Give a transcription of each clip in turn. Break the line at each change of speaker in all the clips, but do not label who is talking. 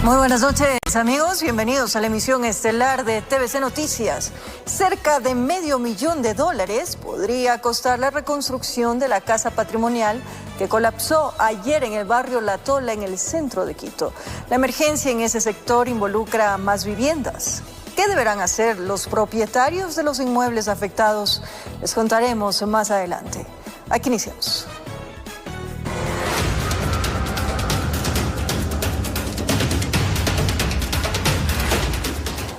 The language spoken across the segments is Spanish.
Muy buenas noches, amigos. Bienvenidos a la emisión estelar de TVC Noticias. Cerca de $500,000 podría costar la reconstrucción de la casa patrimonial que colapsó ayer en el barrio La Tola, en el centro de Quito. La emergencia en ese sector involucra más viviendas. ¿Qué deberán hacer los propietarios de los inmuebles afectados? Les contaremos más adelante. Aquí iniciamos.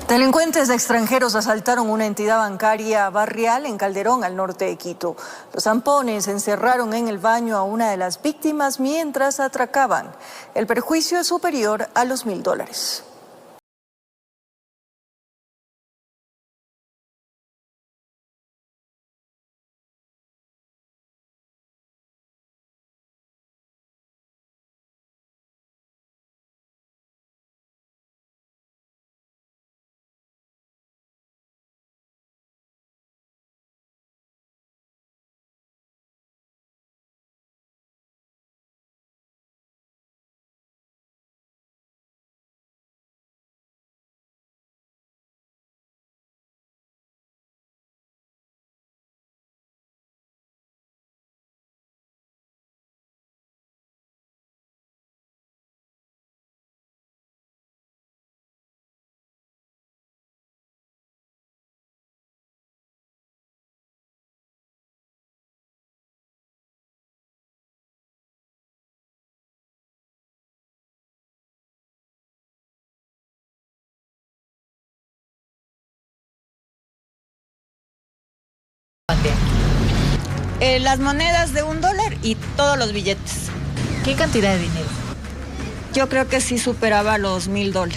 Delincuentes extranjeros asaltaron una entidad bancaria barrial en Calderón, al norte de Quito. Los zampones encerraron en el baño a una de las víctimas mientras atracaban. El perjuicio es superior a los $1,000.
Las monedas de $1 y todos los billetes.
¿Qué cantidad de dinero?
Yo creo que sí superaba los $1,000.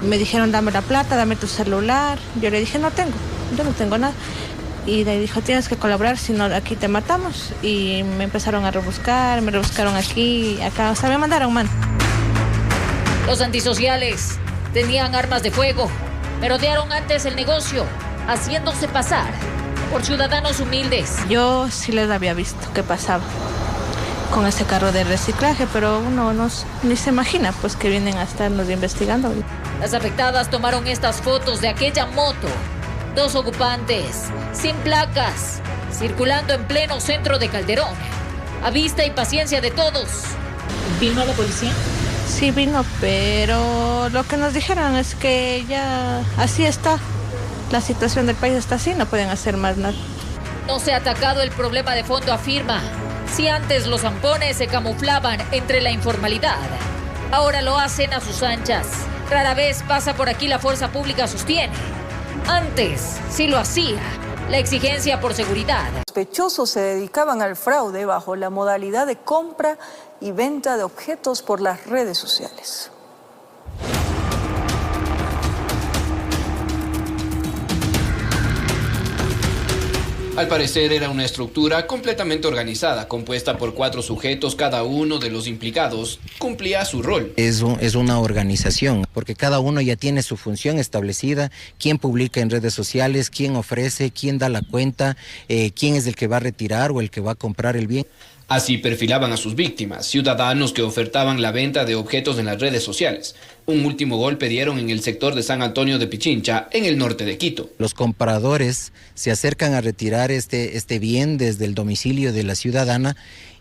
Me dijeron, dame la plata, dame tu celular. Yo le dije, yo no tengo nada. Y le dijo, tienes que colaborar, si no aquí te matamos. Y me empezaron a rebuscar, me rebuscaron aquí, acá, o sea, me mandaron mano.
Los antisociales tenían armas de fuego, merodearon antes el negocio, haciéndose pasar por ciudadanos humildes.
Yo sí les había visto qué pasaba con ese carro de reciclaje, pero uno ni se imagina pues que vienen a estarnos investigando.
Las afectadas tomaron estas fotos de aquella moto. 2 ocupantes, sin placas, circulando en pleno centro de Calderón. A vista y paciencia de todos. ¿Vino la policía?
Sí vino, pero lo que nos dijeron es que ya así está. La situación del país está así, no pueden hacer más nada.
No se ha atacado el problema de fondo, afirma. Si antes los zampones se camuflaban entre la informalidad, ahora lo hacen a sus anchas. Rara vez pasa por aquí la fuerza pública, sostiene. Antes sí lo hacía. La exigencia por seguridad.
Los sospechosos se dedicaban al fraude bajo la modalidad de compra y venta de objetos por las redes sociales.
Al parecer era una estructura completamente organizada, compuesta por 4 sujetos, cada uno de los implicados cumplía su rol.
Es una organización, porque cada uno ya tiene su función establecida, quién publica en redes sociales, quién ofrece, quién da la cuenta, quién es el que va a retirar o el que va a comprar el bien.
Así perfilaban a sus víctimas, ciudadanos que ofertaban la venta de objetos en las redes sociales. Un último golpe dieron en el sector de San Antonio de Pichincha, en el norte de Quito.
Los compradores se acercan a retirar este bien desde el domicilio de la ciudadana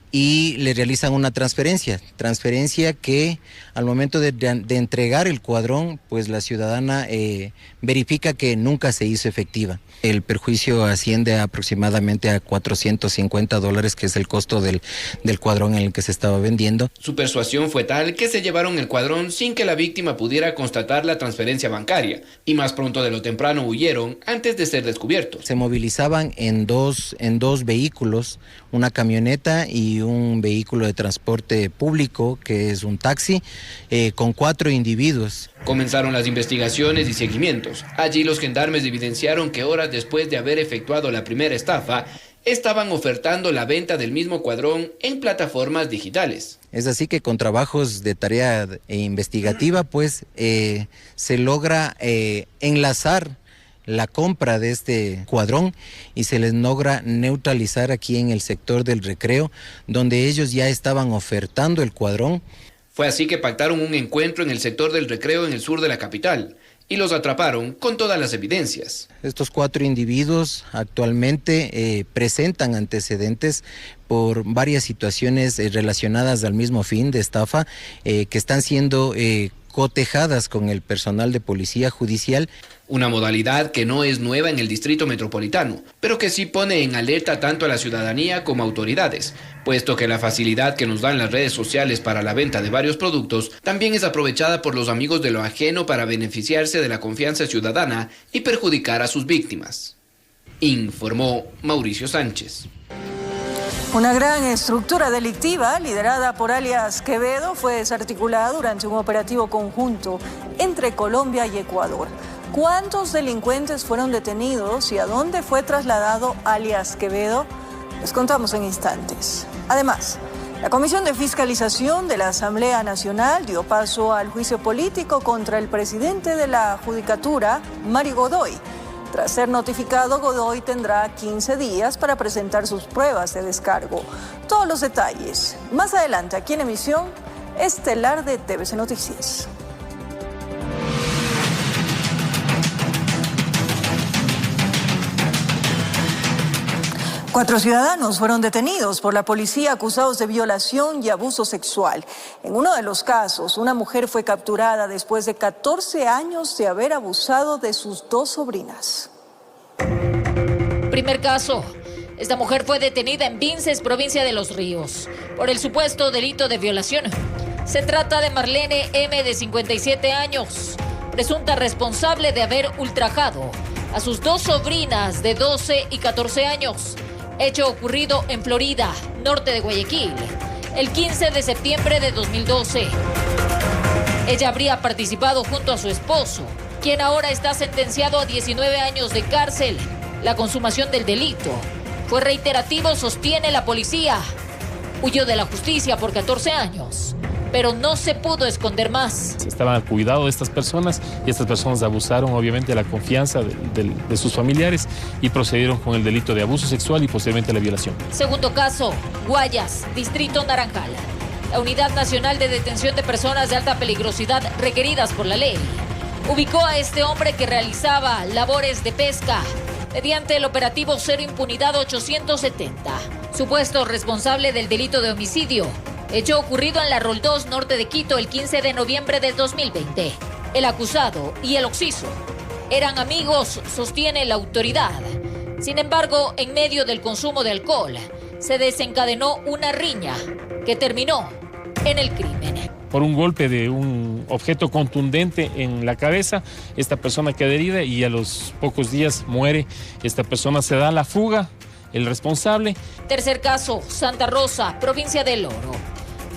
y le realizan una transferencia que al momento de entregar el cuadrón, pues la ciudadana verifica que nunca se hizo efectiva. El perjuicio asciende aproximadamente a $450, que es el costo del cuadrón en el que se estaba vendiendo.
Su persuasión fue tal que se llevaron el cuadrón sin que la víctima pudiera constatar la transferencia bancaria, y más pronto de lo temprano huyeron antes de ser descubiertos.
Se movilizaban en dos vehículos, una camioneta y un vehículo de transporte público, que es un taxi, con 4 individuos.
Comenzaron las investigaciones y seguimientos. Allí los gendarmes evidenciaron que horas después de haber efectuado la primera estafa, estaban ofertando la venta del mismo cuadrón en plataformas digitales.
Es así que con trabajos de tarea investigativa, pues se logra enlazar la compra de este cuadrón y se les logra neutralizar aquí en el sector del Recreo, donde ellos ya estaban ofertando el cuadrón.
Fue así que pactaron un encuentro en el sector del Recreo en el sur de la capital y los atraparon con todas las evidencias.
Estos 4 individuos actualmente presentan antecedentes por varias situaciones relacionadas al mismo fin de estafa que están siendo cotejadas con el personal de policía judicial.
Una modalidad que no es nueva en el distrito metropolitano, pero que sí pone en alerta tanto a la ciudadanía como a autoridades, puesto que la facilidad que nos dan las redes sociales para la venta de varios productos también es aprovechada por los amigos de lo ajeno para beneficiarse de la confianza ciudadana y perjudicar a sus víctimas. Informó Mauricio Sánchez.
Una gran estructura delictiva liderada por alias Quevedo fue desarticulada durante un operativo conjunto entre Colombia y Ecuador. ¿Cuántos delincuentes fueron detenidos y a dónde fue trasladado alias Quevedo? Les contamos en instantes. Además, la Comisión de Fiscalización de la Asamblea Nacional dio paso al juicio político contra el presidente de la Judicatura, Mari Godoy. Tras ser notificado, Godoy tendrá 15 días para presentar sus pruebas de descargo. Todos los detalles más adelante aquí en emisión estelar de TVC Noticias. Cuatro ciudadanos fueron detenidos por la policía acusados de violación y abuso sexual. En uno de los casos, una mujer fue capturada después de 14 años de haber abusado de sus 2 sobrinas.
Primer caso. Esta mujer fue detenida en Vinces, provincia de Los Ríos, por el supuesto delito de violación. Se trata de Marlene M., de 57 años, presunta responsable de haber ultrajado a sus 2 sobrinas de 12 y 14 años. Hecho ocurrido en Florida, norte de Guayaquil, el 15 de septiembre de 2012. Ella habría participado junto a su esposo, quien ahora está sentenciado a 19 años de cárcel. La consumación del delito fue reiterativo, sostiene la policía. Huyó de la justicia por 14 años, pero no se pudo esconder más.
Estaban al cuidado de estas personas y estas personas abusaron obviamente de la confianza de sus familiares y procedieron con el delito de abuso sexual y posteriormente la violación.
Segundo caso, Guayas, distrito Naranjal. La Unidad Nacional de Detención de Personas de Alta Peligrosidad requeridas por la ley ubicó a este hombre que realizaba labores de pesca mediante el operativo Cero Impunidad 870, supuesto responsable del delito de homicidio. Hecho ocurrido en la Roldós, norte de Quito, el 15 de noviembre del 2020. El acusado y el occiso eran amigos, sostiene la autoridad. Sin embargo, en medio del consumo de alcohol, se desencadenó una riña que terminó en el crimen.
Por un golpe de un objeto contundente en la cabeza, esta persona queda herida y a los pocos días muere. Esta persona se da a la fuga, el responsable.
Tercer caso, Santa Rosa, provincia del Oro.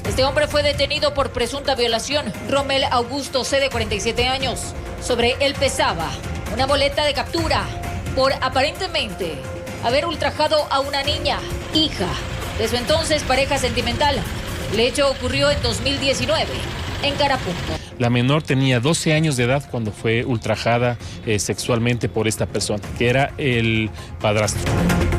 Este hombre fue detenido por presunta violación. Romel Augusto C., de 47 años. Sobre él pesaba una boleta de captura por aparentemente haber ultrajado a una niña, hija de su entonces pareja sentimental. El hecho ocurrió en 2019 en Carapunco.
La menor tenía 12 años de edad cuando fue ultrajada sexualmente por esta persona, que era el padrastro.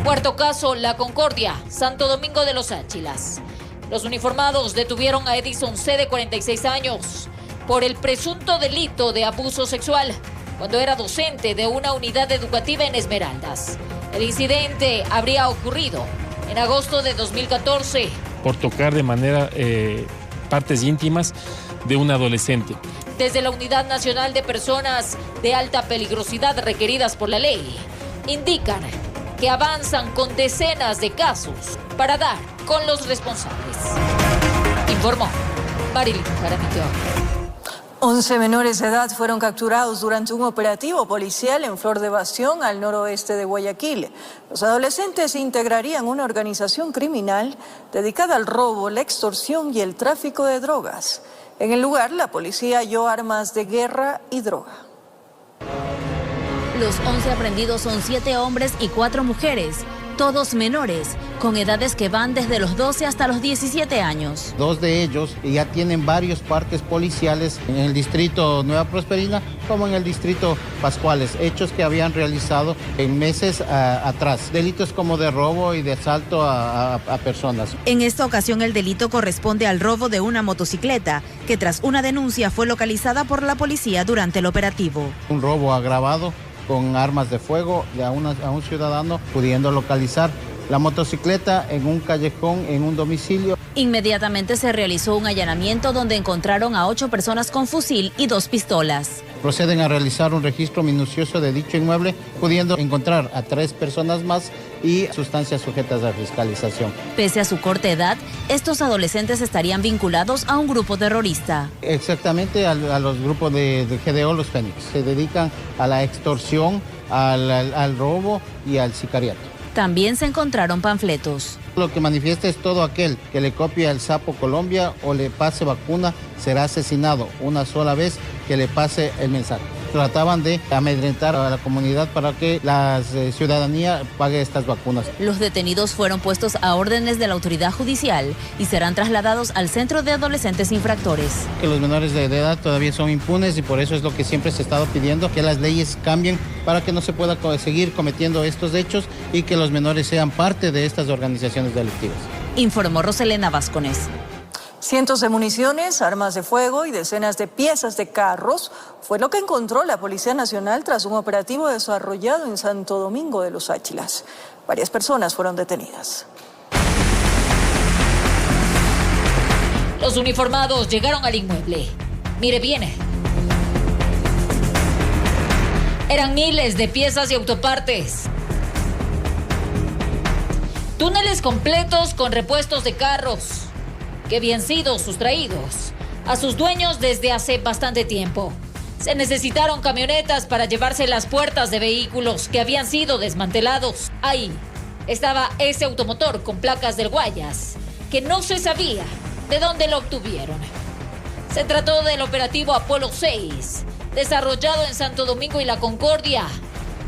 Cuarto caso, La Concordia, Santo Domingo de los Áchilas. Los uniformados detuvieron a Edison C., de 46 años, por el presunto delito de abuso sexual cuando era docente de una unidad educativa en Esmeraldas. El incidente habría ocurrido en agosto de 2014.
Por tocar de manera partes íntimas de un adolescente.
Desde la Unidad Nacional de Personas de Alta Peligrosidad requeridas por la ley, indican que avanzan con decenas de casos para dar con los responsables. Informó Marilyn Jaramillo.
11 menores de edad fueron capturados durante un operativo policial en Flor de Bastión, al noroeste de Guayaquil. Los adolescentes integrarían una organización criminal dedicada al robo, la extorsión y el tráfico de drogas. En el lugar, la policía halló armas de guerra y droga.
Los 11 aprendidos son 7 hombres y 4 mujeres, todos menores, con edades que van desde los 12 hasta los 17 años.
2 de ellos ya tienen varios partes policiales en el distrito Nueva Prosperina como en el distrito Pascuales, hechos que habían realizado en meses atrás, delitos como de robo y de asalto a personas.
En esta ocasión el delito corresponde al robo de una motocicleta, que tras una denuncia fue localizada por la policía durante el operativo.
Un robo agravado con armas de fuego a un ciudadano, pudiendo localizar la motocicleta en un callejón, en un domicilio.
Inmediatamente se realizó un allanamiento donde encontraron a 8 personas con fusil y 2 pistolas.
Proceden a realizar un registro minucioso de dicho inmueble, pudiendo encontrar a 3 personas más y sustancias sujetas a fiscalización.
Pese a su corta edad, estos adolescentes estarían vinculados a un grupo terrorista.
Exactamente a los grupos de GDO, los Fénix. Se dedican a la extorsión, al robo y al sicariato.
También se encontraron panfletos.
Lo que manifiesta es todo aquel que le copie al Sapo Colombia o le pase vacuna será asesinado una sola vez que le pase el mensaje. Trataban de amedrentar a la comunidad para que la ciudadanía pague estas vacunas.
Los detenidos fueron puestos a órdenes de la autoridad judicial y serán trasladados al Centro de Adolescentes Infractores.
Que los menores de edad todavía son impunes y por eso es lo que siempre se ha estado pidiendo, que las leyes cambien para que no se pueda seguir cometiendo estos hechos y que los menores sean parte de estas organizaciones delictivas.
Informó Roselena Vázquez.
Cientos de municiones, armas de fuego y decenas de piezas de carros fue lo que encontró la Policía Nacional tras un operativo desarrollado en Santo Domingo de los Áchilas. Varias personas fueron detenidas.
Los uniformados llegaron al inmueble. Mire bien. Eran miles de piezas y autopartes. Túneles completos con repuestos de carros que habían sido sustraídos a sus dueños desde hace bastante tiempo. Se necesitaron camionetas para llevarse las puertas de vehículos que habían sido desmantelados. Ahí estaba ese automotor con placas del Guayas, que no se sabía de dónde lo obtuvieron. Se trató del operativo Apolo 6, desarrollado en Santo Domingo y La Concordia.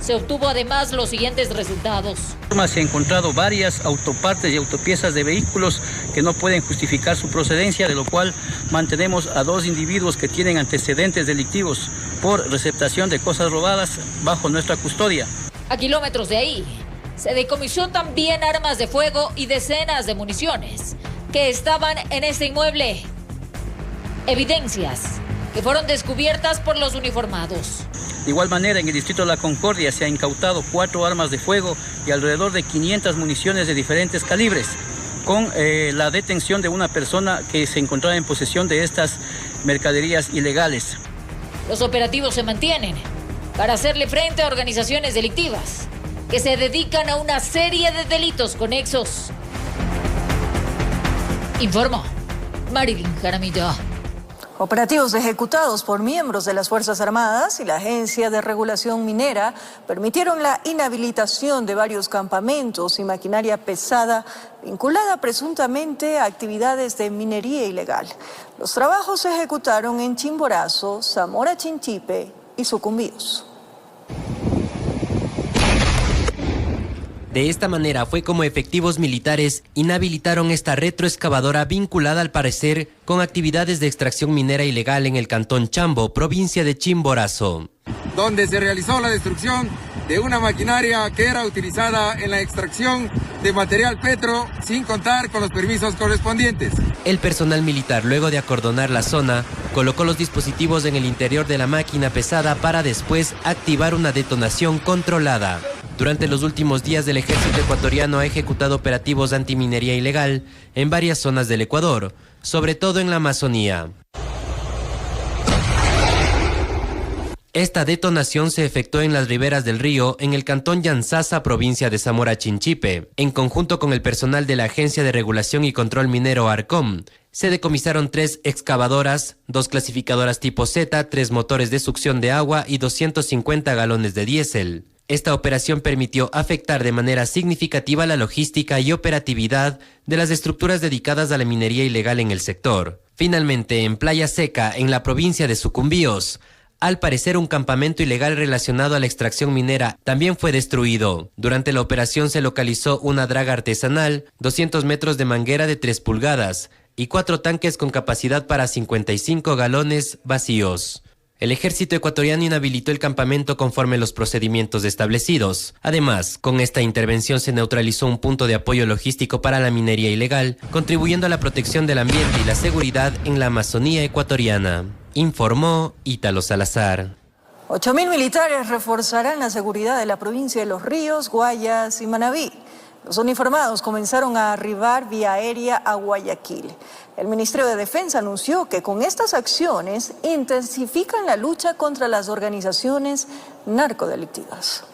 Se obtuvo además los siguientes resultados.
Se han encontrado varias autopartes y autopiezas de vehículos que no pueden justificar su procedencia, de lo cual mantenemos a 2 individuos que tienen antecedentes delictivos por receptación de cosas robadas bajo nuestra custodia.
A kilómetros de ahí, se decomisó también armas de fuego y decenas de municiones que estaban en este inmueble. Evidencias que fueron descubiertas por los uniformados.
De igual manera, en el distrito de La Concordia se han incautado 4 armas de fuego y alrededor de 500 municiones de diferentes calibres, con la detención de una persona que se encontraba en posesión de estas mercaderías ilegales.
Los operativos se mantienen para hacerle frente a organizaciones delictivas que se dedican a una serie de delitos conexos. Informó Marilyn Jaramillo.
Operativos ejecutados por miembros de las Fuerzas Armadas y la Agencia de Regulación Minera permitieron la inhabilitación de varios campamentos y maquinaria pesada vinculada presuntamente a actividades de minería ilegal. Los trabajos se ejecutaron en Chimborazo, Zamora Chinchipe y Sucumbíos.
De esta manera fue como efectivos militares inhabilitaron esta retroexcavadora vinculada al parecer con actividades de extracción minera ilegal en el cantón Chambo, provincia de Chimborazo,
donde se realizó la destrucción de una maquinaria que era utilizada en la extracción de material petro sin contar con los permisos correspondientes.
El personal militar, luego de acordonar la zona, colocó los dispositivos en el interior de la máquina pesada para después activar una detonación controlada. Durante los últimos días, el ejército ecuatoriano ha ejecutado operativos antiminería ilegal en varias zonas del Ecuador, sobre todo en la Amazonía. Esta detonación se efectuó en las riberas del río, en el cantón Yanzasa, provincia de Zamora Chinchipe. En conjunto con el personal de la Agencia de Regulación y Control Minero ARCOM, se decomisaron 3 excavadoras, 2 clasificadoras tipo Z, 3 motores de succión de agua y 250 galones de diésel. Esta operación permitió afectar de manera significativa la logística y operatividad de las estructuras dedicadas a la minería ilegal en el sector. Finalmente, en Playa Seca, en la provincia de Sucumbíos, Al parecer, un campamento ilegal relacionado a la extracción minera también fue destruido. Durante la operación se localizó una draga artesanal, 200 metros de manguera de 3 pulgadas y 4 tanques con capacidad para 55 galones vacíos. El ejército ecuatoriano inhabilitó el campamento conforme los procedimientos establecidos. Además, con esta intervención se neutralizó un punto de apoyo logístico para la minería ilegal, contribuyendo a la protección del ambiente y la seguridad en la Amazonía ecuatoriana, informó Ítalo Salazar.
8.000 militares reforzarán la seguridad de la provincia de Los Ríos, Guayas y Manabí. Los uniformados comenzaron a arribar vía aérea a Guayaquil. El Ministerio de Defensa anunció que con estas acciones intensifican la lucha contra las organizaciones narcodelictivas.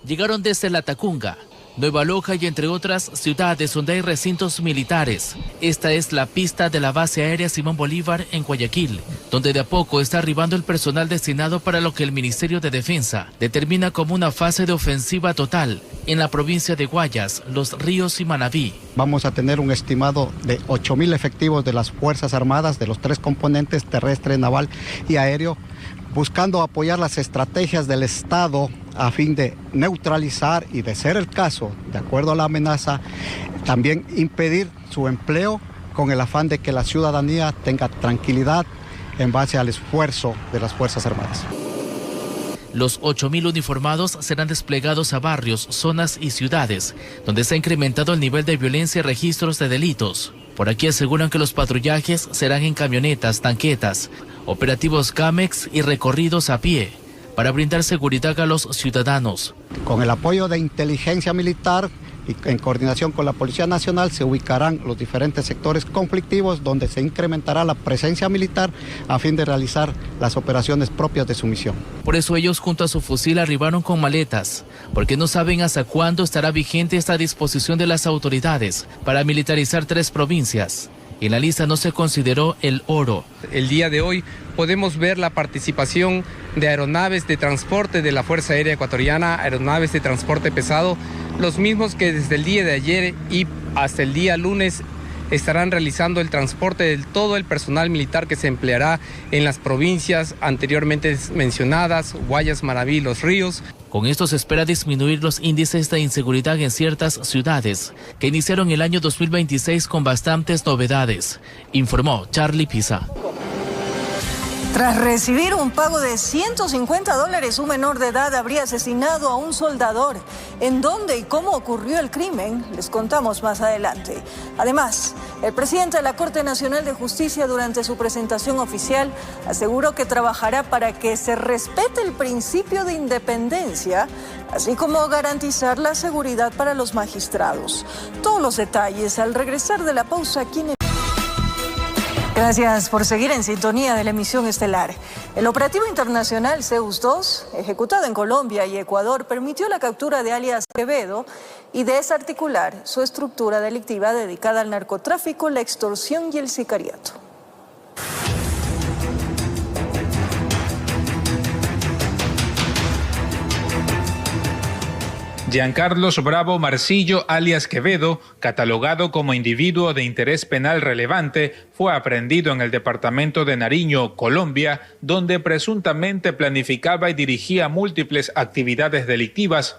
Llegaron desde La Tacunga, Nueva Loja y entre otras ciudades donde hay recintos militares. Esta es la pista de la base aérea Simón Bolívar en Guayaquil, donde de a poco está arribando el personal destinado para lo que el Ministerio de Defensa determina como una fase de ofensiva total en la provincia de Guayas, Los Ríos y Manabí.
Vamos a tener un estimado de 8.000 efectivos de las Fuerzas Armadas, de los 3 componentes, terrestre, naval y aéreo, buscando apoyar las estrategias del Estado a fin de neutralizar y, de ser el caso, de acuerdo a la amenaza, también impedir su empleo con el afán de que la ciudadanía tenga tranquilidad en base al esfuerzo de las Fuerzas Armadas.
Los 8.000 uniformados serán desplegados a barrios, zonas y ciudades, donde se ha incrementado el nivel de violencia y registros de delitos. Por aquí aseguran que los patrullajes serán en camionetas, tanquetas, operativos CAMEX y recorridos a pie, para brindar seguridad a los ciudadanos.
Con el apoyo de inteligencia militar y en coordinación con la Policía Nacional se ubicarán los diferentes sectores conflictivos donde se incrementará la presencia militar a fin de realizar las operaciones propias de su misión.
Por eso ellos junto a su fusil arribaron con maletas, porque no saben hasta cuándo estará vigente esta disposición de las autoridades para militarizar 3 provincias. En la lista no se consideró el oro.
El día de hoy podemos ver la participación de aeronaves de transporte de la Fuerza Aérea Ecuatoriana, aeronaves de transporte pesado, los mismos que desde el día de ayer y hasta el día lunes estarán realizando el transporte de todo el personal militar que se empleará en las provincias anteriormente mencionadas, Guayas, Manabí, Los Ríos.
Con esto se espera disminuir los índices de inseguridad en ciertas ciudades, que iniciaron el año 2026 con bastantes novedades, informó Charlie Pisa.
Tras recibir un pago de $150, un menor de edad habría asesinado a un soldador. ¿En dónde y cómo ocurrió el crimen? Les contamos más adelante. Además, el presidente de la Corte Nacional de Justicia, durante su presentación oficial, aseguró que trabajará para que se respete el principio de independencia, así como garantizar la seguridad para los magistrados. Todos los detalles al regresar de la pausa aquí en... Gracias por seguir en sintonía de la emisión estelar. El operativo internacional Zeus II, ejecutado en Colombia y Ecuador, permitió la captura de alias Quevedo y desarticular su estructura delictiva dedicada al narcotráfico, la extorsión y el sicariato.
Giancarlos Bravo Marcillo, alias Quevedo, catalogado como individuo de interés penal relevante, fue aprehendido en el departamento de Nariño, Colombia, donde presuntamente planificaba y dirigía múltiples actividades delictivas.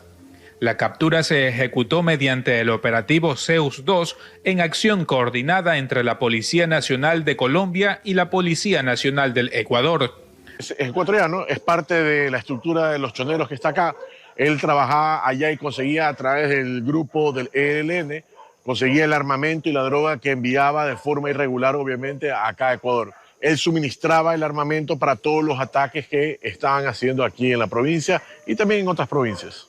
La captura se ejecutó mediante el operativo Zeus II en acción coordinada entre la Policía Nacional de Colombia y la Policía Nacional del Ecuador.
Es ecuatoriano, es parte de la estructura de los choneros que está acá. Él trabajaba allá y conseguía a través del grupo del ELN, conseguía el armamento y la droga que enviaba de forma irregular, obviamente, acá a Ecuador. Él suministraba el armamento para todos los ataques que estaban haciendo aquí en la provincia y también en otras provincias.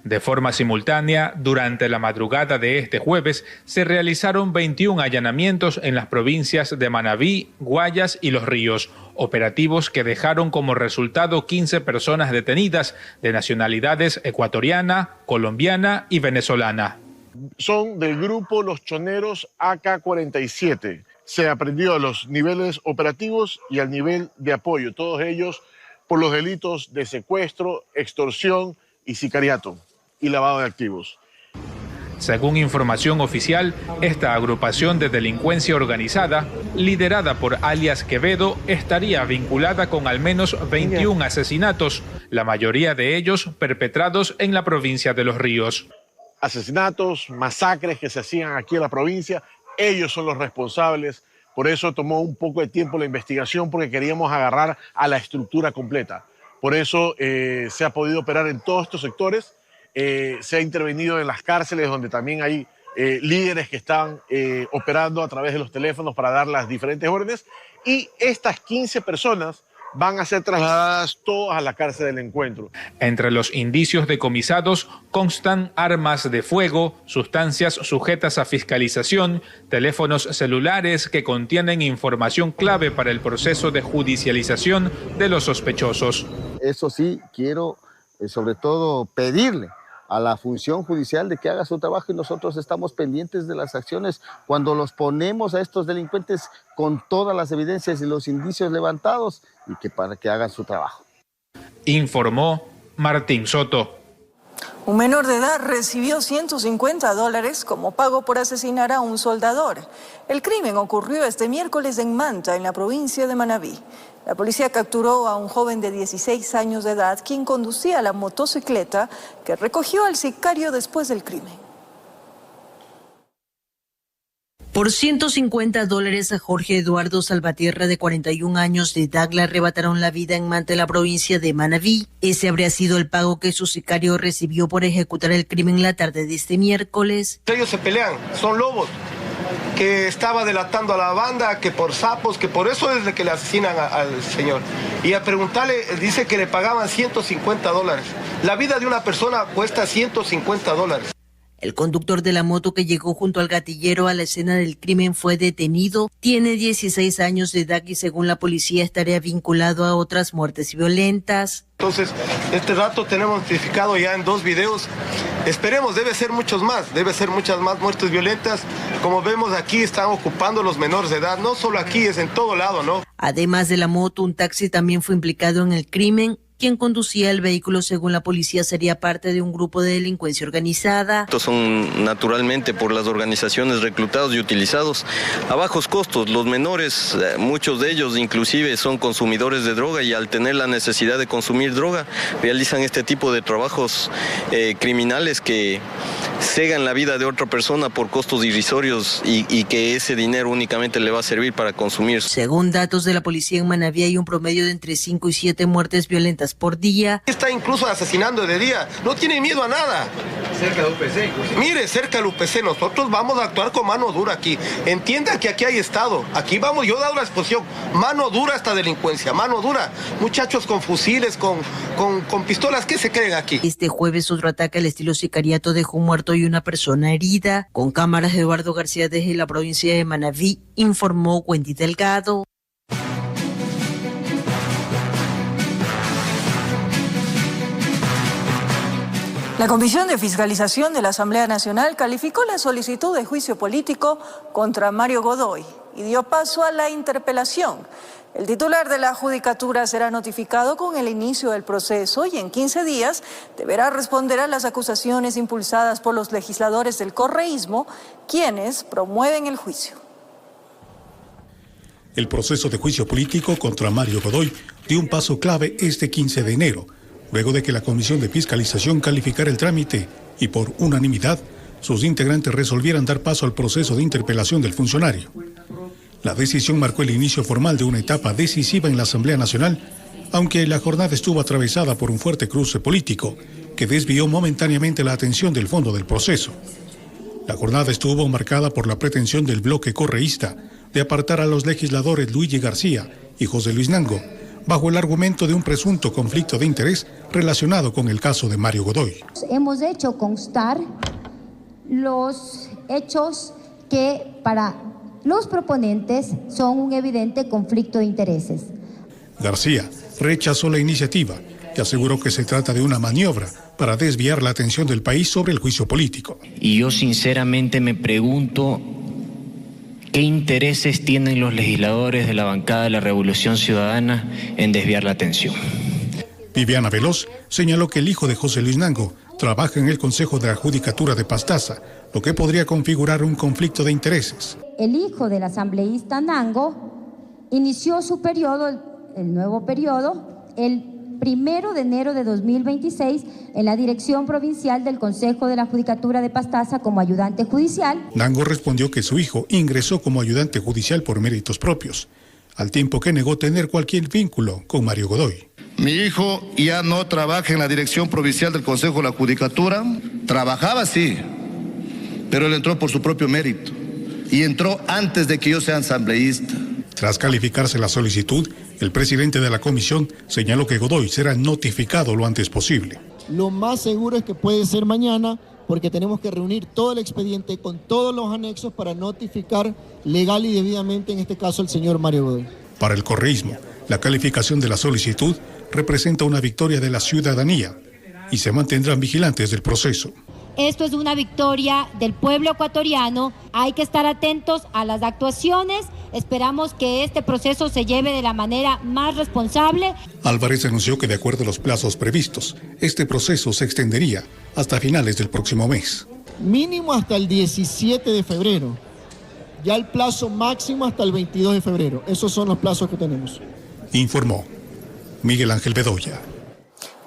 De forma simultánea, durante la madrugada de este jueves, se realizaron 21 allanamientos en las provincias de Manabí, Guayas y Los Ríos, operativos que dejaron como resultado 15 personas detenidas de nacionalidades ecuatoriana, colombiana y venezolana.
Son del grupo Los Choneros AK-47. Se aprendió a los niveles operativos y al nivel de apoyo, todos ellos por los delitos de secuestro, extorsión y sicariato y lavado de activos.
Según información oficial, esta agrupación de delincuencia organizada, liderada por alias Quevedo, estaría vinculada con al menos 21 asesinatos, la mayoría de ellos perpetrados en la provincia de Los Ríos.
Asesinatos, masacres que se hacían aquí en la provincia, ellos son los responsables. Por eso tomó un poco de tiempo la investigación, porque queríamos agarrar a la estructura completa. Por eso se ha podido operar en todos estos sectores. Se ha intervenido en las cárceles, donde también hay líderes que están operando a través de los teléfonos para dar las diferentes órdenes. Y estas 15 personas van a ser trasladadas todas a la cárcel del Encuentro.
Entre los indicios decomisados constan armas de fuego, sustancias sujetas a fiscalización, teléfonos celulares que contienen información clave para el proceso de judicialización de los sospechosos.
Eso sí, quiero sobre todo pedirle a la función judicial de que haga su trabajo, y nosotros estamos pendientes de las acciones cuando los ponemos a estos delincuentes con todas las evidencias y los indicios levantados, y que para que hagan su trabajo.
Informó Martín Soto.
Un menor de edad recibió $150 como pago por asesinar a un soldador. El crimen ocurrió este miércoles en Manta, en la provincia de Manabí. La policía capturó a un joven de 16 años de edad, quien conducía la motocicleta que recogió al sicario después del crimen.
Por $150 a Jorge Eduardo Salvatierra, de 41 años de edad, le arrebataron la vida en Manta, la provincia de Manabí. Ese habría sido el pago que su sicario recibió por ejecutar el crimen la tarde de este miércoles.
Ellos se pelean, son lobos, que estaba delatando a la banda, que por sapos, que por eso es de que le asesinan al señor. Y a preguntarle, dice que le pagaban $150. La vida de una persona cuesta $150.
El conductor de la moto que llegó junto al gatillero a la escena del crimen fue detenido. Tiene 16 años de edad y, según la policía, estaría vinculado a otras muertes violentas.
Entonces, este rato tenemos notificado ya en 2 videos. Esperemos, debe ser muchas más muertes violentas. Como vemos aquí, están ocupando los menores de edad. No solo aquí, es en todo lado, ¿no?
Además de la moto, un taxi también fue implicado en el crimen. Quien conducía el vehículo, según la policía, sería parte de un grupo de delincuencia organizada.
Estos son naturalmente por las organizaciones reclutados y utilizados a bajos costos. Los menores, muchos de ellos inclusive son consumidores de droga, y al tener la necesidad de consumir droga, realizan este tipo de trabajos criminales que cegan la vida de otra persona por costos irrisorios, y que ese dinero únicamente le va a servir para consumir.
Según datos de la policía, en Manabí hay un promedio de entre 5 y 7 muertes violentas por día.
Está incluso asesinando de día, no tiene miedo a nada. Cerca de UPC. Mire, cerca del UPC, nosotros vamos a actuar con mano dura aquí. Entienda que aquí hay Estado, aquí vamos, yo he dado la exposición, mano dura a esta delincuencia, mano dura. Muchachos con fusiles, con pistolas, ¿qué se creen aquí?
Este jueves otro ataque al estilo sicariato dejó un muerto y una persona herida. Con cámaras de Eduardo García desde la provincia de Manabí, informó Wendy Delgado.
La Comisión de Fiscalización de la Asamblea Nacional calificó la solicitud de juicio político contra Mario Godoy y dio paso a la interpelación. El titular de la Judicatura será notificado con el inicio del proceso y en 15 días deberá responder a las acusaciones impulsadas por los legisladores del correísmo, quienes promueven el juicio.
El proceso de juicio político contra Mario Godoy dio un paso clave este 15 de enero. Luego de que la Comisión de Fiscalización calificara el trámite y por unanimidad sus integrantes resolvieran dar paso al proceso de interpelación del funcionario. La decisión marcó el inicio formal de una etapa decisiva en la Asamblea Nacional, aunque la jornada estuvo atravesada por un fuerte cruce político que desvió momentáneamente la atención del fondo del proceso. La jornada estuvo marcada por la pretensión del bloque correísta de apartar a los legisladores Luigi García y José Luis Nango, bajo el argumento de un presunto conflicto de interés relacionado con el caso de Mario Godoy.
Hemos hecho constar los hechos que para los proponentes son un evidente conflicto de intereses.
García rechazó la iniciativa y aseguró que se trata de una maniobra para desviar la atención del país sobre el juicio político.
Y yo sinceramente me pregunto ¿qué intereses tienen los legisladores de la bancada de la Revolución Ciudadana en desviar la atención?
Viviana Veloz señaló que el hijo de José Luis Nango trabaja en el Consejo de la Judicatura de Pastaza, lo que podría configurar un conflicto de intereses.
El hijo del asambleísta Nango inició su periodo, el nuevo periodo, el 1 de enero de 2026 en la Dirección Provincial del Consejo de la Judicatura de Pastaza como ayudante judicial.
Nango respondió que su hijo ingresó como ayudante judicial por méritos propios, al tiempo que negó tener cualquier vínculo con Mario Godoy.
Mi hijo ya no trabaja en la Dirección Provincial del Consejo de la Judicatura. Trabajaba, sí, pero él entró por su propio mérito y entró antes de que yo sea asambleísta.
Tras calificarse la solicitud, el presidente de la comisión señaló que Godoy será notificado lo antes posible.
Lo más seguro es que puede ser mañana, porque tenemos que reunir todo el expediente con todos los anexos para notificar legal y debidamente, en este caso, al señor Mario Godoy.
Para el correísmo, la calificación de la solicitud representa una victoria de la ciudadanía y se mantendrán vigilantes del proceso.
Esto es una victoria del pueblo ecuatoriano. Hay que estar atentos a las actuaciones. Esperamos que este proceso se lleve de la manera más responsable.
Álvarez anunció que de acuerdo a los plazos previstos, este proceso se extendería hasta finales del próximo mes.
Mínimo hasta el 17 de febrero. Ya el plazo máximo hasta el 22 de febrero. Esos son los plazos que tenemos.
Informó Miguel Ángel Bedoya.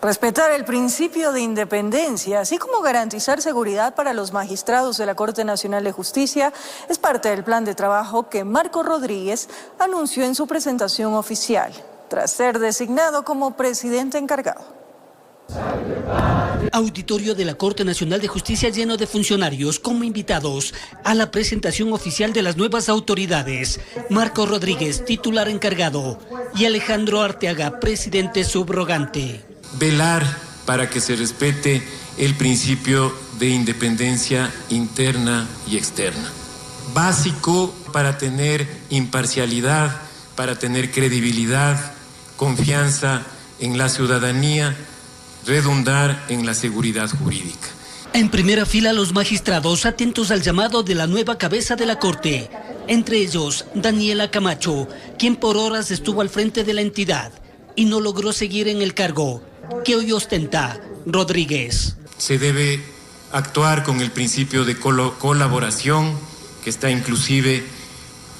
Respetar el principio de independencia, así como garantizar seguridad para los magistrados de la Corte Nacional de Justicia, es parte del plan de trabajo que Marco Rodríguez anunció en su presentación oficial, tras ser designado como presidente encargado.
Auditorio de la Corte Nacional de Justicia lleno de funcionarios como invitados a la presentación oficial de las nuevas autoridades. Marco Rodríguez, titular encargado, y Alejandro Arteaga, presidente subrogante.
Velar para que se respete el principio de independencia interna y externa. Básico para tener imparcialidad, para tener credibilidad, confianza en la ciudadanía, redundar en la seguridad jurídica.
En primera fila los magistrados atentos al llamado de la nueva cabeza de la Corte. Entre ellos, Daniela Camacho, quien por horas estuvo al frente de la entidad y no logró seguir en el cargo que hoy ostenta Rodríguez.
Se debe actuar con el principio de colaboración, que está inclusive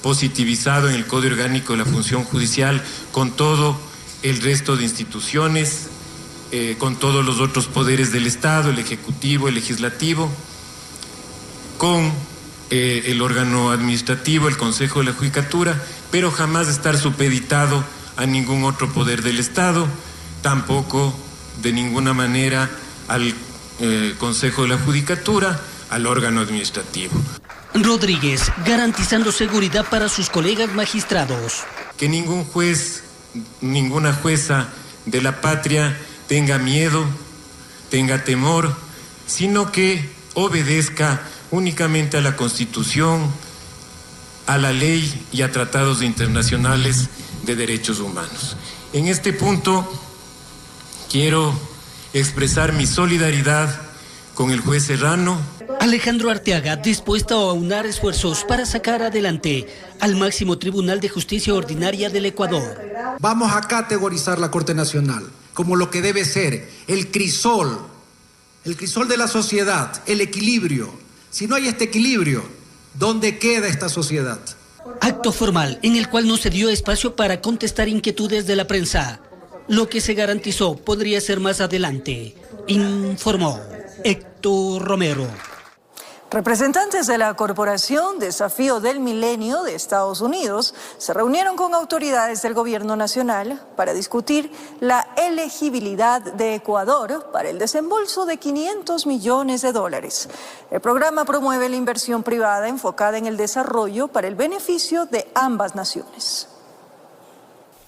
positivizado en el Código Orgánico de la Función Judicial, con todo el resto de instituciones, con todos los otros poderes del Estado, el Ejecutivo, el Legislativo, con el órgano administrativo, el Consejo de la Judicatura, pero jamás estar supeditado a ningún otro poder del Estado, tampoco de ninguna manera al Consejo de la Judicatura, al órgano administrativo.
Rodríguez, garantizando seguridad para sus colegas magistrados.
Que ningún juez, ninguna jueza de la patria tenga miedo, tenga temor, sino que obedezca únicamente a la Constitución, a la ley y a tratados internacionales de derechos humanos. En este punto quiero expresar mi solidaridad con el juez Serrano.
Alejandro Arteaga, dispuesto a aunar esfuerzos para sacar adelante al máximo Tribunal de Justicia Ordinaria del Ecuador.
Vamos a categorizar la Corte Nacional como lo que debe ser el crisol de la sociedad, el equilibrio. Si no hay este equilibrio, ¿dónde queda esta sociedad?
Acto formal en el cual no se dio espacio para contestar inquietudes de la prensa. Lo que se garantizó podría ser más adelante, informó Héctor Romero.
Representantes de la Corporación Desafío del Milenio de Estados Unidos se reunieron con autoridades del gobierno nacional para discutir la elegibilidad de Ecuador para el desembolso de $500 millones. El programa promueve la inversión privada enfocada en el desarrollo para el beneficio de ambas naciones.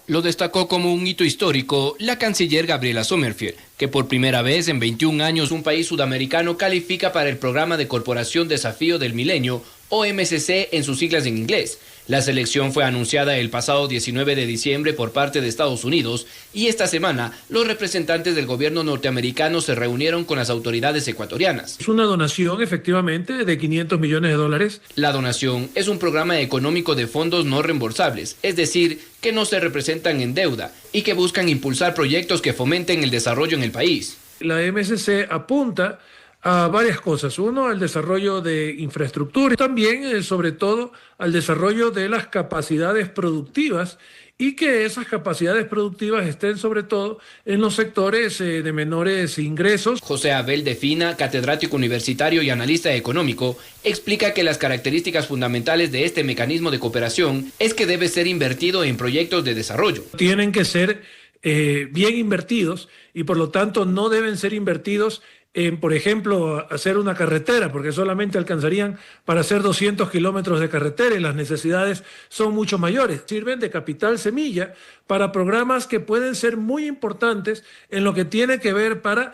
Lo destacó como un hito histórico la canciller Gabriela Sommerfeld, que por primera vez en 21 años un país sudamericano califica para el programa de Corporación Desafío del Milenio, o MCC en sus siglas en inglés. La selección fue anunciada el pasado 19 de diciembre por parte de Estados Unidos y esta semana los representantes del gobierno norteamericano se reunieron con las autoridades ecuatorianas.
Es una donación efectivamente de $500 millones.
La donación es un programa económico de fondos no reembolsables, es decir, que no se representan en deuda y que buscan impulsar proyectos que fomenten el desarrollo en el país.
La MSC apunta a varias cosas. Uno, al desarrollo de infraestructura, y también, sobre todo, al desarrollo de las capacidades productivas, y que esas capacidades productivas estén sobre todo en los sectores de menores ingresos.
José Abel Defina, catedrático universitario y analista económico, explica que las características fundamentales de este mecanismo de cooperación es que debe ser invertido en proyectos de desarrollo.
Tienen que ser bien invertidos y por lo tanto no deben ser invertidos en, por ejemplo, hacer una carretera, porque solamente alcanzarían para hacer 200 kilómetros de carretera y las necesidades son mucho mayores. Sirven de capital semilla para programas que pueden ser muy importantes en lo que tiene que ver para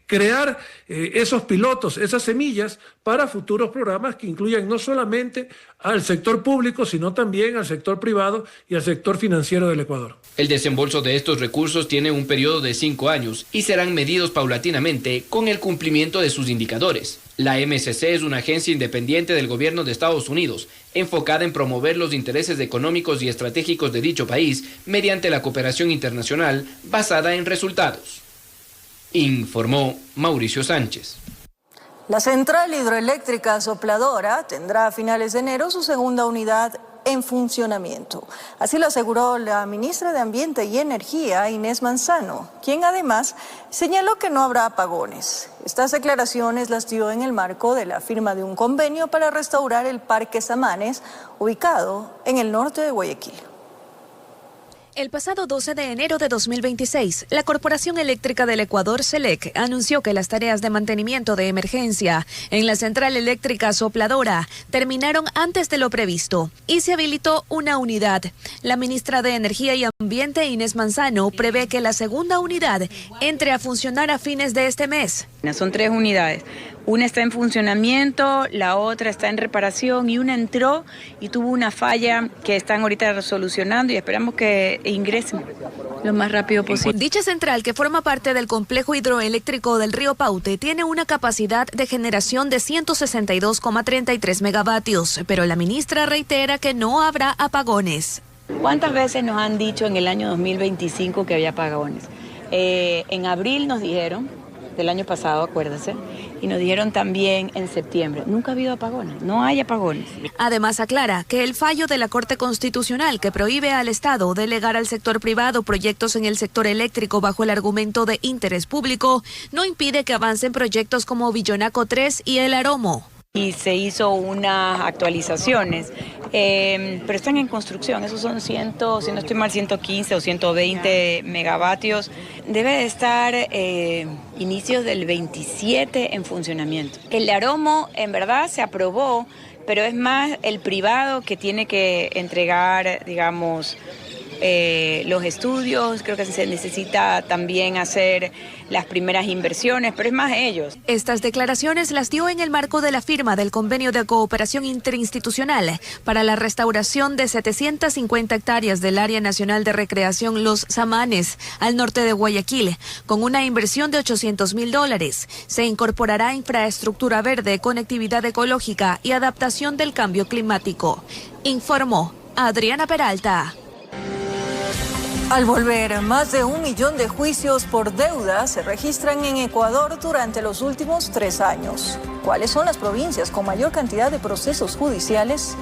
crear esos pilotos, esas semillas para futuros programas que incluyan no solamente al sector público, sino también al sector privado y al sector financiero del Ecuador.
El desembolso de estos recursos tiene un periodo de 5 años y serán medidos paulatinamente con el cumplimiento de sus indicadores. La MSC es una agencia independiente del gobierno de Estados Unidos, enfocada en promover los intereses económicos y estratégicos de dicho país mediante la cooperación internacional basada en resultados. Informó Mauricio Sánchez.
La central hidroeléctrica Sopladora tendrá a finales de enero su segunda unidad en funcionamiento. Así lo aseguró la ministra de Ambiente y Energía, Inés Manzano, quien además señaló que no habrá apagones. Estas declaraciones las dio en el marco de la firma de un convenio para restaurar el Parque Samanes, ubicado en el norte de Guayaquil.
El pasado 12 de enero de 2026, la Corporación Eléctrica del Ecuador, CELEC, anunció que las tareas de mantenimiento de emergencia en la central eléctrica Sopladora terminaron antes de lo previsto y se habilitó una unidad. La ministra de Energía y Ambiente, Inés Manzano, prevé que la segunda unidad entre a funcionar a fines de este mes.
Son 3 unidades. Una está en funcionamiento, la otra está en reparación y una entró y tuvo una falla que están ahorita solucionando y esperamos que ingresen lo más rápido posible.
Dicha central, que forma parte del complejo hidroeléctrico del río Paute, tiene una capacidad de generación de 162,33 megavatios, pero la ministra reitera que no habrá apagones.
¿Cuántas veces nos han dicho en el año 2025 que había apagones? En abril nos dijeron, del año pasado, acuérdense, y nos dijeron también en septiembre. Nunca ha habido apagones, no hay apagones.
Además aclara que el fallo de la Corte Constitucional que prohíbe al Estado delegar al sector privado proyectos en el sector eléctrico bajo el argumento de interés público no impide que avancen proyectos como Villonaco 3 y El Aromo.
Y se hizo unas actualizaciones, pero están en construcción. Esos son 100, si no estoy mal, 115 o 120 megavatios. Debe de estar inicios del 27 en funcionamiento. El Aromo en verdad se aprobó, pero es más el privado que tiene que entregar, digamos, los estudios. Creo que se necesita también hacer las primeras inversiones, pero es más ellos.
Estas declaraciones las dio en el marco de la firma del convenio de cooperación interinstitucional para la restauración de 750 hectáreas del Área Nacional de Recreación Los Samanes, al norte de Guayaquil, con una inversión de $800.000. Se incorporará infraestructura verde, conectividad ecológica y adaptación del cambio climático. Informó Adriana Peralta.
Al volver, más de 1 millón de juicios por deuda se registran en Ecuador durante los últimos 3 años. ¿Cuáles son las provincias con mayor cantidad de procesos judiciales?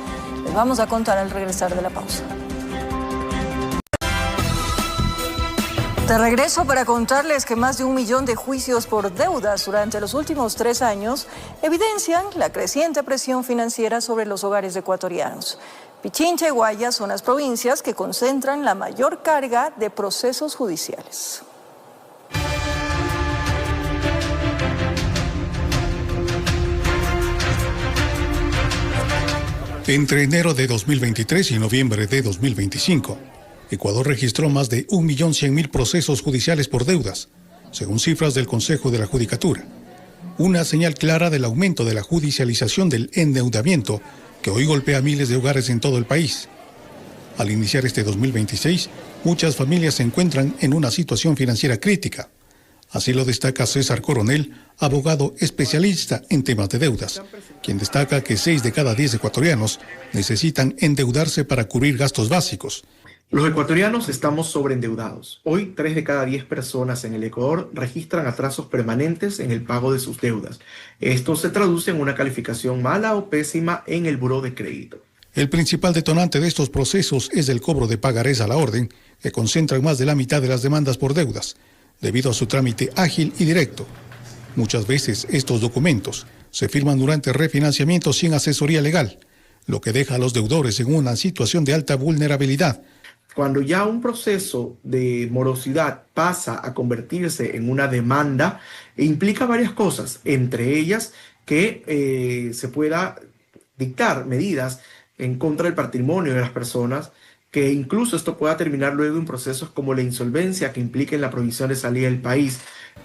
Les vamos a contar al regresar de la pausa. De regreso para contarles que más de 1 millón de juicios por deudas durante los últimos 3 años evidencian la creciente presión financiera sobre los hogares ecuatorianos. Pichincha y Guayas son las provincias que concentran la mayor carga de procesos judiciales.
Entre enero de 2023 y noviembre de 2025, Ecuador registró más de 1.100.000 procesos judiciales por deudas, según cifras del Consejo de la Judicatura. Una señal clara del aumento de la judicialización del endeudamiento que hoy golpea a miles de hogares en todo el país. Al iniciar este 2026, muchas familias se encuentran en una situación financiera crítica. Así lo destaca César Coronel, abogado especialista en temas de deudas, quien destaca que 6 de cada 10 ecuatorianos necesitan endeudarse para cubrir gastos básicos.
Los ecuatorianos estamos sobreendeudados. Hoy, 3 de cada 10 personas en el Ecuador registran atrasos permanentes en el pago de sus deudas. Esto se traduce en una calificación mala o pésima en el buró de crédito.
El principal detonante de estos procesos es el cobro de pagarés a la orden, que concentran más de la mitad de las demandas por deudas, debido a su trámite ágil y directo. Muchas veces estos documentos se firman durante refinanciamientos sin asesoría legal, lo que deja a los deudores en una situación de alta vulnerabilidad.
Cuando ya un proceso de morosidad pasa a convertirse en una demanda, implica varias cosas, entre ellas que se pueda dictar medidas en contra del patrimonio de las personas, que incluso esto pueda terminar luego en procesos como la insolvencia que impliquen la prohibición de salida del país.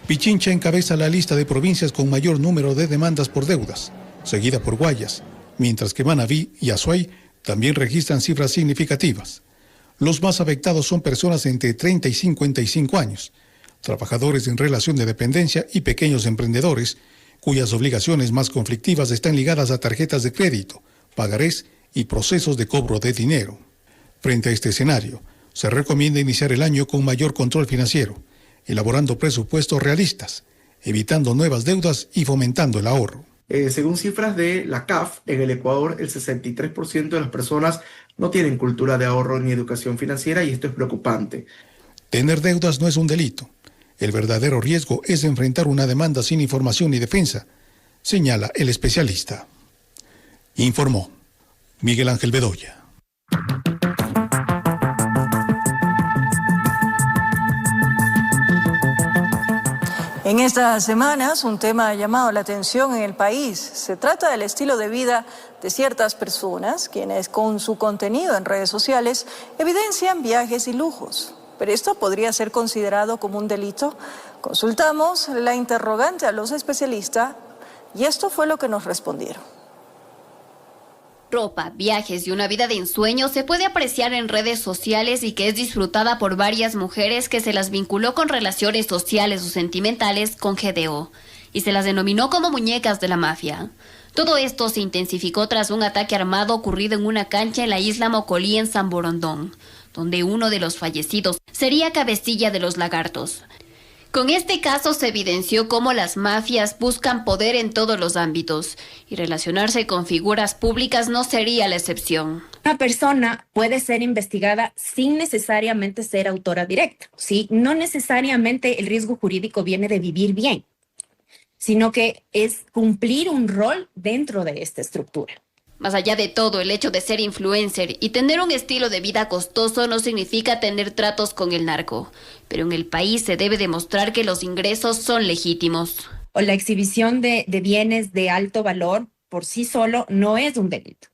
Pichincha encabeza la lista de provincias con mayor número de demandas por deudas, seguida por Guayas, mientras que Manabí y Azuay también registran cifras significativas. Los más afectados son personas entre 30 y 55 años, trabajadores en relación de dependencia y pequeños emprendedores, cuyas obligaciones más conflictivas están ligadas a tarjetas de crédito, pagarés y procesos de cobro de dinero. Frente a este escenario, se recomienda iniciar el año con mayor control financiero, elaborando presupuestos realistas, evitando nuevas deudas y fomentando el ahorro.
Según cifras de la CAF, en el Ecuador el 63% de las personas no tienen cultura de ahorro ni educación financiera y esto es preocupante.
Tener deudas no es un delito. El verdadero riesgo es enfrentar una demanda sin información ni defensa, señala el especialista. Informó Miguel Ángel Bedoya.
En estas semanas, un tema ha llamado la atención en el país. Se trata del estilo de vida de ciertas personas, quienes con su contenido en redes sociales evidencian viajes y lujos. ¿Pero esto podría ser considerado como un delito? Consultamos la interrogante a los especialistas y esto fue lo que nos respondieron.
Ropa, viajes y una vida de ensueño se puede apreciar en redes sociales y que es disfrutada por varias mujeres que se las vinculó con relaciones sociales o sentimentales con GDO y se las denominó como muñecas de la mafia. Todo esto se intensificó tras un ataque armado ocurrido en una cancha en la isla Mocolí en San Borondón, donde uno de los fallecidos sería cabecilla de los lagartos. Con este caso se evidenció cómo las mafias buscan poder en todos los ámbitos y relacionarse con figuras públicas no sería la excepción.
Una persona puede ser investigada sin necesariamente ser autora directa, ¿sí? No necesariamente el riesgo jurídico viene de vivir bien, sino que es cumplir un rol dentro de esta estructura.
Más allá de todo, el hecho de ser influencer y tener un estilo de vida costoso no significa tener tratos con el narco. Pero en el país se debe demostrar que los ingresos son legítimos.
O la exhibición de bienes de alto valor por sí solo no es un delito.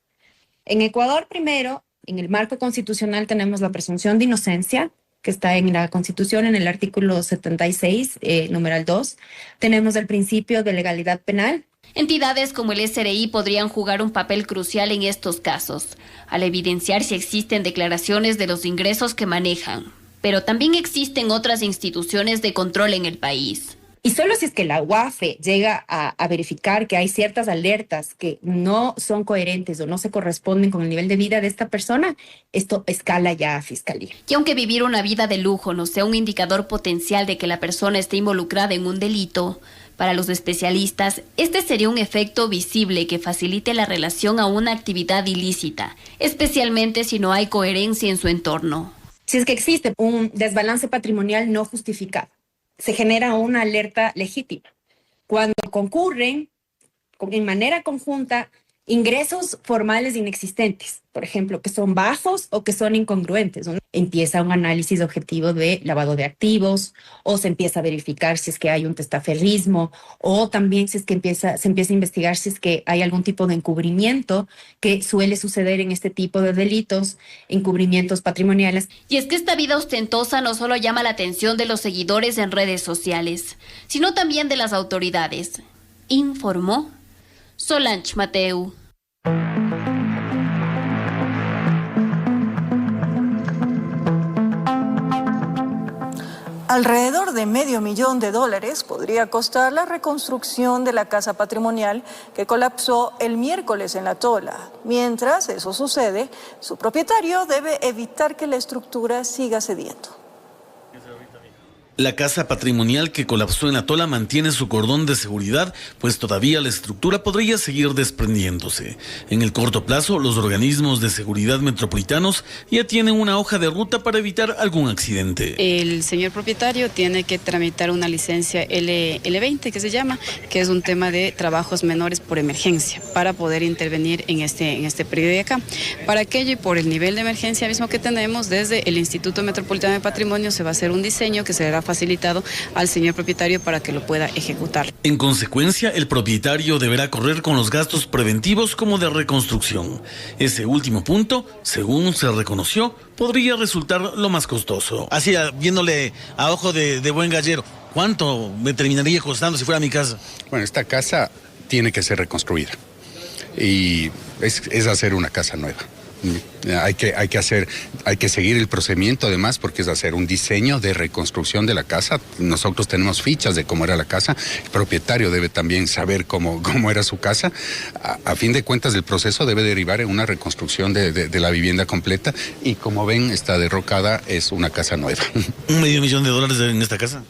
En Ecuador, primero, en el marco constitucional tenemos la presunción de inocencia, que está en la Constitución, en el artículo 76, numeral 2. Tenemos el principio de legalidad penal.
Entidades como el SRI podrían jugar un papel crucial en estos casos, al evidenciar si existen declaraciones de los ingresos que manejan. Pero también existen otras instituciones de control en el país.
Y solo si es que la UAFE llega a verificar que hay ciertas alertas que no son coherentes o no se corresponden con el nivel de vida de esta persona, esto escala ya a fiscalía.
Y aunque vivir una vida de lujo no sea un indicador potencial de que la persona esté involucrada en un delito, para los especialistas, este sería un efecto visible que facilite la relación a una actividad ilícita, especialmente si no hay coherencia en su entorno.
Si es que existe un desbalance patrimonial no justificado, se genera una alerta legítima. Cuando concurren en manera conjunta ingresos formales inexistentes, por ejemplo, que son bajos o que son incongruentes, ¿no? Empieza un análisis objetivo de lavado de activos, o se empieza a verificar si es que hay un testaferrismo, o también si es que se empieza a investigar si es que hay algún tipo de encubrimiento que suele suceder en este tipo de delitos, encubrimientos patrimoniales.
Y es que esta vida ostentosa no solo llama la atención de los seguidores en redes sociales, sino también de las autoridades, informó Solange Mateu.
Alrededor de $500,000 podría costar la reconstrucción de la casa patrimonial que colapsó el miércoles en La Tola. Mientras eso sucede, su propietario debe evitar que la estructura siga cediendo.
La casa patrimonial que colapsó en La Tola mantiene su cordón de seguridad, pues todavía la estructura podría seguir desprendiéndose. En el corto plazo, los organismos de seguridad metropolitanos ya tienen una hoja de ruta para evitar algún accidente.
El señor propietario tiene que tramitar una licencia L20, que se llama, que es un tema de trabajos menores por emergencia, para poder intervenir en este periodo de acá. Para aquello y por el nivel de emergencia mismo que tenemos, desde el Instituto Metropolitano de Patrimonio se va a hacer un diseño que será facilitado al señor propietario para que lo pueda ejecutar.
En consecuencia, el propietario deberá correr con los gastos preventivos como de reconstrucción. Ese último punto, según se reconoció, podría resultar lo más costoso.
Así, viéndole a ojo de buen gallero, ¿cuánto me terminaría costando si fuera mi casa?
Bueno, esta casa tiene que ser reconstruida y es hacer una casa nueva. Hay que seguir el procedimiento además, porque es hacer un diseño de reconstrucción de la casa. Nosotros tenemos fichas de cómo era la casa, el propietario debe también saber cómo era su casa. A fin de cuentas, el proceso debe derivar en una reconstrucción de la vivienda completa y como ven, está derrocada, es una casa nueva.
¿$1 millón en esta casa?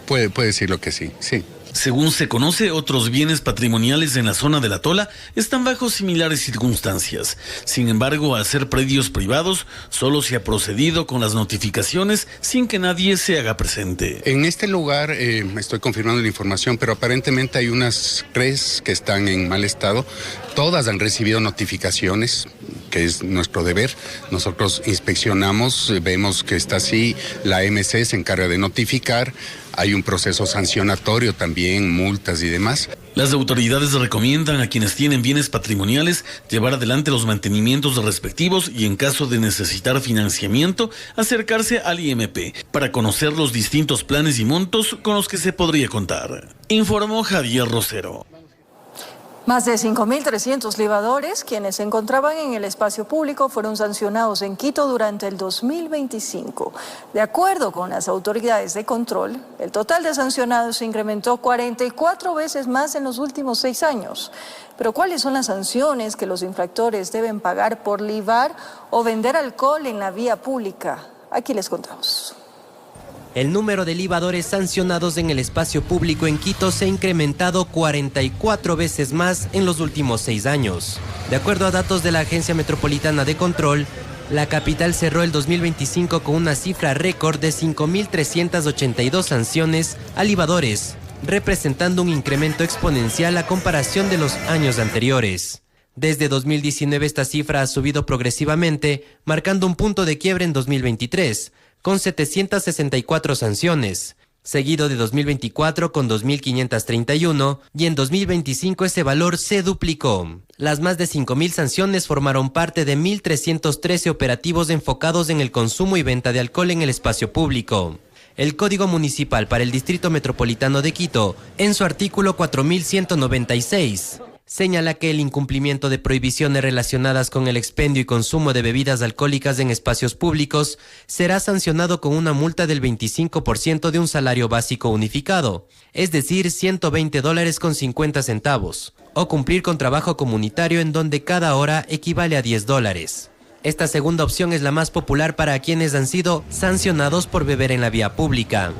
Puede decirlo que sí, sí.
Según se conoce, otros bienes patrimoniales en la zona de La Tola están bajo similares circunstancias. Sin embargo, al ser predios privados, solo se ha procedido con las notificaciones sin que nadie se haga presente.
En este lugar, estoy confirmando la información, pero aparentemente hay unas 3 que están en mal estado. Todas han recibido notificaciones, que es nuestro deber. Nosotros inspeccionamos, vemos que está así, la MC se encarga de notificar. Hay un proceso sancionatorio también, multas y demás.
Las autoridades recomiendan a quienes tienen bienes patrimoniales llevar adelante los mantenimientos respectivos y en caso de necesitar financiamiento, acercarse al IMP para conocer los distintos planes y montos con los que se podría contar. Informó Javier Rosero.
Más de 5.300 libadores, quienes se encontraban en el espacio público, fueron sancionados en Quito durante el 2025. De acuerdo con las autoridades de control, el total de sancionados se incrementó 44 veces más en los últimos 6 años. Pero ¿cuáles son las sanciones que los infractores deben pagar por libar o vender alcohol en la vía pública? Aquí les contamos.
El número de libadores sancionados en el espacio público en Quito se ha incrementado 44 veces más en los últimos 6 años. De acuerdo a datos de la Agencia Metropolitana de Control, la capital cerró el 2025 con una cifra récord de 5.382 sanciones a libadores, representando un incremento exponencial a comparación de los años anteriores. Desde 2019 esta cifra ha subido progresivamente, marcando un punto de quiebre en 2023, con 764 sanciones, seguido de 2024 con 2.531 y en 2025 ese valor se duplicó. Las más de 5.000 sanciones formaron parte de 1.313 operativos enfocados en el consumo y venta de alcohol en el espacio público. El Código Municipal para el Distrito Metropolitano de Quito, en su artículo 4196, señala que el incumplimiento de prohibiciones relacionadas con el expendio y consumo de bebidas alcohólicas en espacios públicos será sancionado con una multa del 25% de un salario básico unificado, es decir, $120.50, o cumplir con trabajo comunitario en donde cada hora equivale a $10. Esta segunda opción es la más popular para quienes han sido sancionados por beber en la vía pública.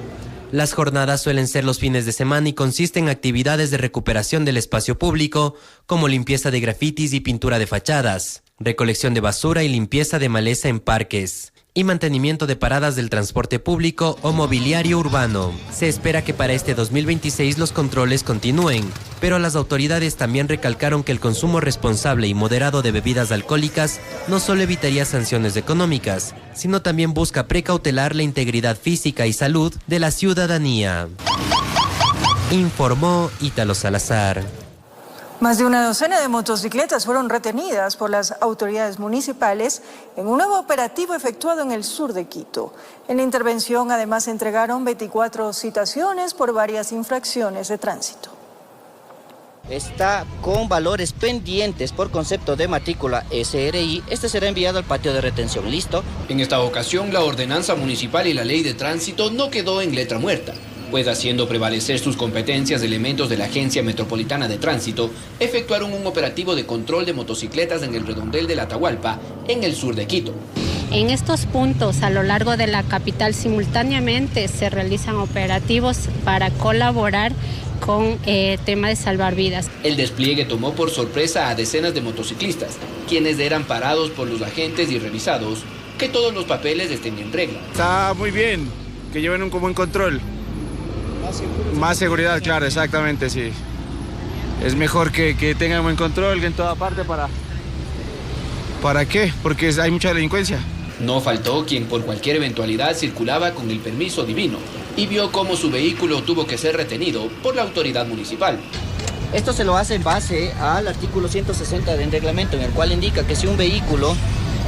Las jornadas suelen ser los fines de semana y consisten en actividades de recuperación del espacio público, como limpieza de grafitis y pintura de fachadas, recolección de basura y limpieza de maleza en parques, y mantenimiento de paradas del transporte público o mobiliario urbano. Se espera que para este 2026 los controles continúen, pero las autoridades también recalcaron que el consumo responsable y moderado de bebidas alcohólicas no solo evitaría sanciones económicas, sino también busca precautelar la integridad física y salud de la ciudadanía. Informó Ítalo Salazar.
Más de una docena de motocicletas fueron retenidas por las autoridades municipales en un nuevo operativo efectuado en el sur de Quito. En la intervención, además, se entregaron 24 citaciones por varias infracciones de tránsito.
está con valores pendientes por concepto de matrícula SRI, este será enviado al patio de retención. ¿Listo?
En esta ocasión, la ordenanza municipal y la ley de tránsito no quedó en letra muerta, pues haciendo prevalecer sus competencias, elementos de la Agencia Metropolitana de Tránsito efectuaron un operativo de control de motocicletas en el redondel de la Atahualpa, en el sur de Quito.
En estos puntos, a lo largo de la capital, simultáneamente se realizan operativos para colaborar con tema de salvar vidas.
El despliegue tomó por sorpresa a decenas de motociclistas, quienes eran parados por los agentes y revisados que todos los papeles estén en regla.
Está muy bien, que lleven un buen control. Más seguridad, claro, exactamente, sí. Es mejor que tengan buen control que en toda parte ¿Para qué? Porque hay mucha delincuencia.
No faltó quien por cualquier eventualidad circulaba con el permiso divino y vio cómo su vehículo tuvo que ser retenido por la autoridad municipal.
Esto se lo hace en base al artículo 160 del reglamento, en el cual indica que si un vehículo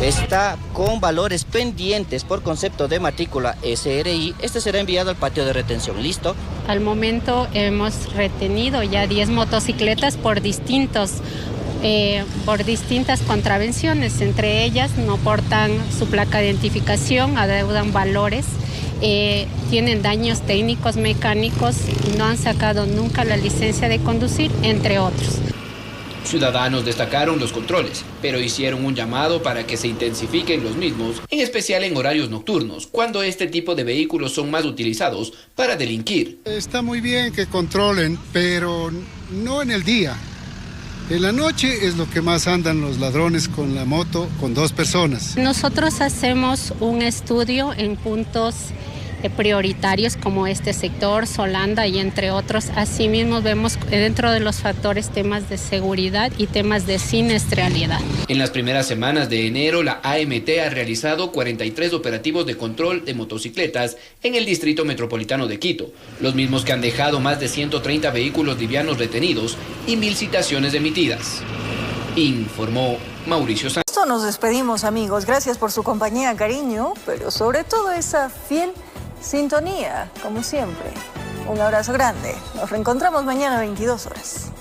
está con valores pendientes por concepto de matrícula SRI, este será enviado al patio de retención. ¿Listo?
Al momento hemos retenido ya 10 motocicletas por distintas contravenciones. Entre ellas no portan su placa de identificación, adeudan valores, tienen daños técnicos, mecánicos, no han sacado nunca la licencia de conducir, entre otros.
Ciudadanos destacaron los controles, pero hicieron un llamado para que se intensifiquen los mismos, en especial en horarios nocturnos, cuando este tipo de vehículos son más utilizados para delinquir.
Está muy bien que controlen, pero no en el día. En la noche es lo que más andan los ladrones con la moto, con 2 personas.
Nosotros hacemos un estudio en puntos prioritarios como este sector, Solanda y entre otros. Asimismo vemos dentro de los factores temas de seguridad y temas de siniestralidad.
En las primeras semanas de enero, la AMT ha realizado 43 operativos de control de motocicletas en el Distrito Metropolitano de Quito, los mismos que han dejado más de 130 vehículos livianos retenidos y 1000 citaciones emitidas. Informó Mauricio Sánchez.
Nos despedimos, amigos. Gracias por su compañía, cariño, pero sobre todo esa fiel sintonía, como siempre. Un abrazo grande. Nos reencontramos mañana a 22 horas.